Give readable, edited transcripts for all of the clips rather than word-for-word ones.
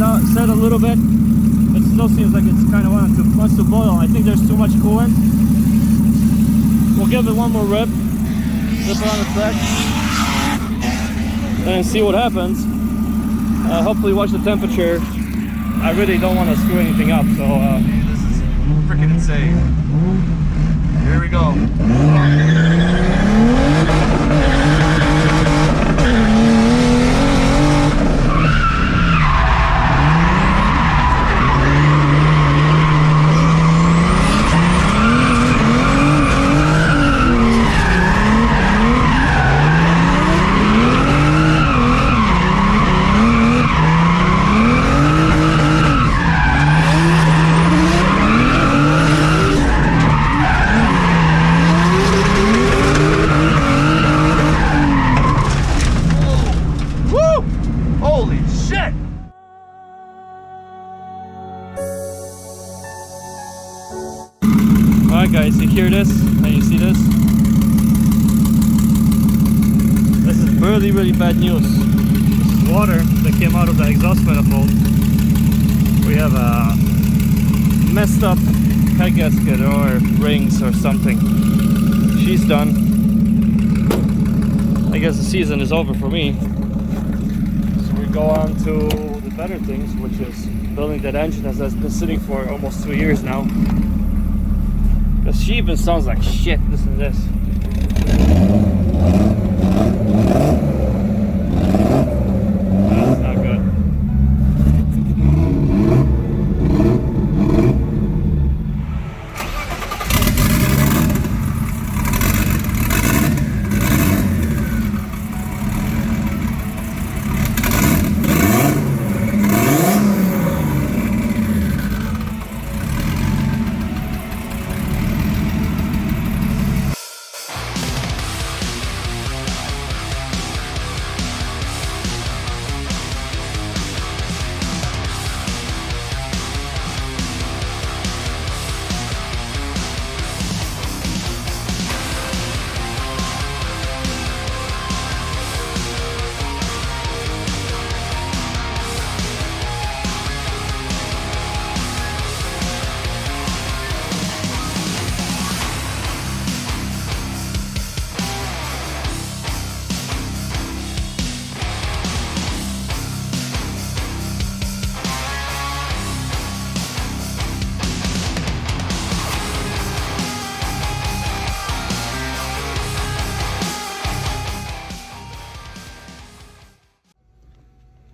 set a little bit. It still seems like it's kind of wants to boil. I think there's too much coolant. We'll give it one more rip, flip it on the track, and see what happens. Hopefully watch the temperature. I really don't want to screw anything up, so this is freaking insane. Here we go. Alright guys, you hear this and you see this? This is really bad news. This is water that came out of the exhaust manifold. We have a messed up head gasket or rings or something. She's done. I guess the season is over for me. So we go on to the better things, which is building that engine as has been sitting for almost 2 years now. Because she even sounds like shit. Listen to this. That's not good.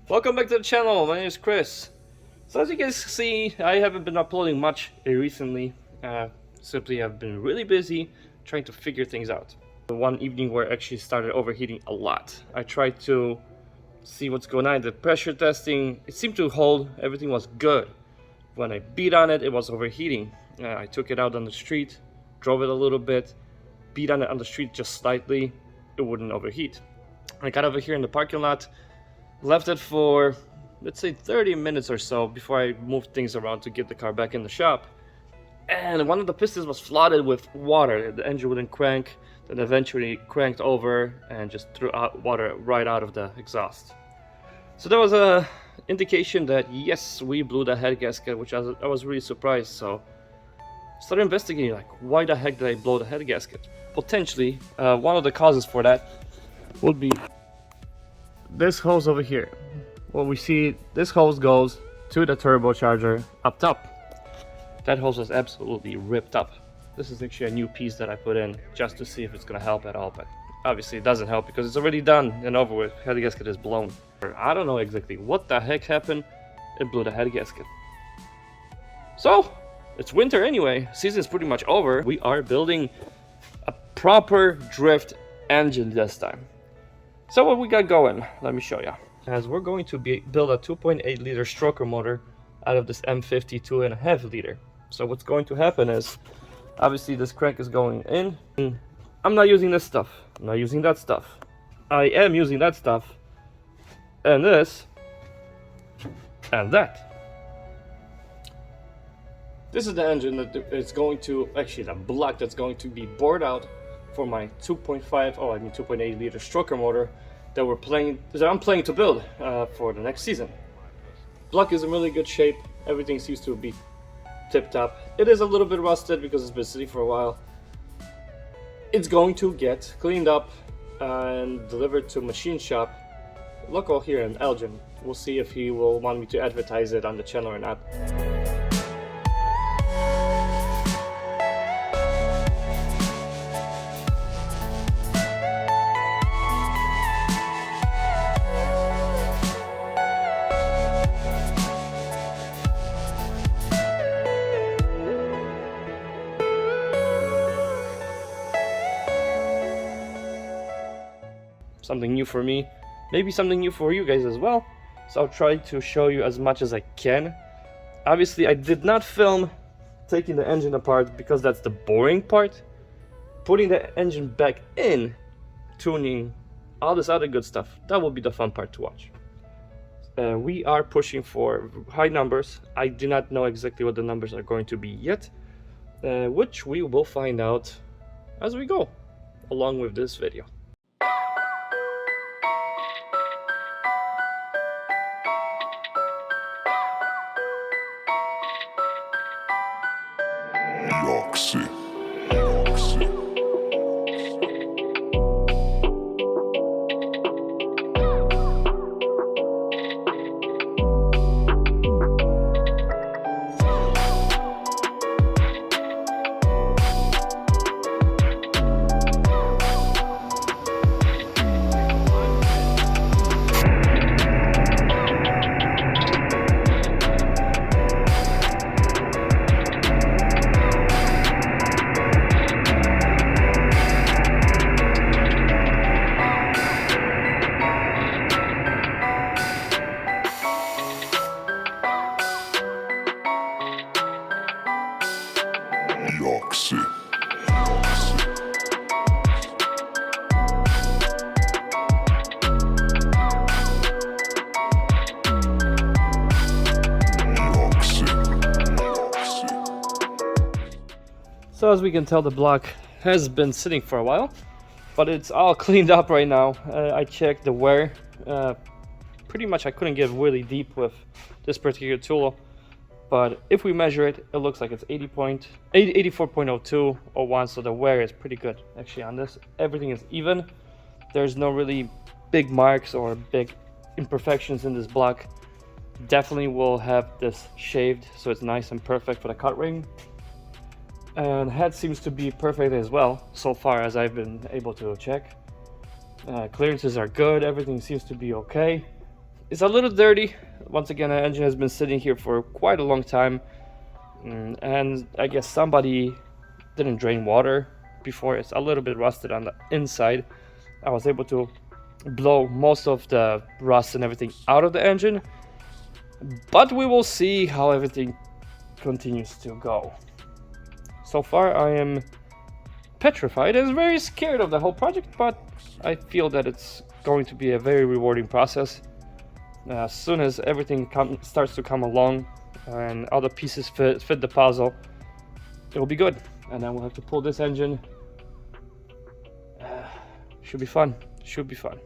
Welcome back to the channel. My name is Chris. So as you guys see, I haven't been uploading much recently. Simply I've been really busy trying to figure things out. The one evening where I actually started overheating a lot. I tried to see what's going on. The pressure testing, it seemed to hold. Everything was good. When I beat on it, it was overheating. I took it out on the street, drove it a little bit, beat on it on the street just slightly. It wouldn't overheat. I got over here in the parking lot, left it for, let's say 30 minutes or so before I moved things around to get the car back in the shop. And one of the pistons was flooded with water. The engine wouldn't crank, then eventually cranked over and just threw out water right out of the exhaust. So that was a indication that yes, we blew the head gasket, which I was really surprised. So started investigating, like, why the heck did I blow the head gasket? Potentially, one of the causes for that would be this hose over here. What we see, this hose goes to the turbocharger up top. That hose was absolutely ripped up. This is actually a new piece that I put in just to see if it's gonna help at all, but obviously it doesn't help because it's already done and over with. Head gasket is blown. I don't know exactly what the heck happened. It blew the head gasket. So it's winter anyway. Season's pretty much over. We are building a proper drift engine this time. So what we got going, let me show you. As we're going to build a 2.8 liter stroker motor out of this M50 2.5 liter. So what's going to happen is, obviously this crank is going in. I'm not using this stuff. I'm not using that stuff. I am using that stuff. And this. And that. This is the engine that is going to, actually the block that's going to be bored out for my 2.8 liter stroker motor that I'm planning to build for the next season. Block is in really good shape. Everything seems to be tip-top. It is a little bit rusted because it's been sitting for a while. It's going to get cleaned up and delivered to machine shop local here in Elgin. We'll see if he will want me to advertise it on the channel or not. Something new for me, maybe something new for you guys as well. So I'll try to show you as much as I can. Obviously I did not film taking the engine apart because that's the boring part. Putting the engine back in, tuning, all this other good stuff, that will be the fun part to watch. We are pushing for high numbers. I do not know exactly what the numbers are going to be yet, which we will find out as we go along with this video. So as we can tell, the block has been sitting for a while, but it's all cleaned up right now. I checked the wear. Pretty much I couldn't get really deep with this particular tool, but if we measure it, it looks like it's 84.02 or 1, so the wear is pretty good actually on this. Everything is even. There's no really big marks or big imperfections in this block. Definitely will have this shaved so it's nice and perfect for the cut ring. And head seems to be perfect as well, so far as I've been able to check. Clearances are good, everything seems to be okay. It's a little dirty. Once again, the engine has been sitting here for quite a long time. And I guess somebody didn't drain water before. It's a little bit rusted on the inside. I was able to blow most of the rust and everything out of the engine. But we will see how everything continues to go. So far I am petrified and very scared of the whole project, but I feel that it's going to be a very rewarding process. As soon as everything starts to come along and all the pieces fit the puzzle, it will be good. And then we'll have to pull this engine. Should be fun. Should be fun.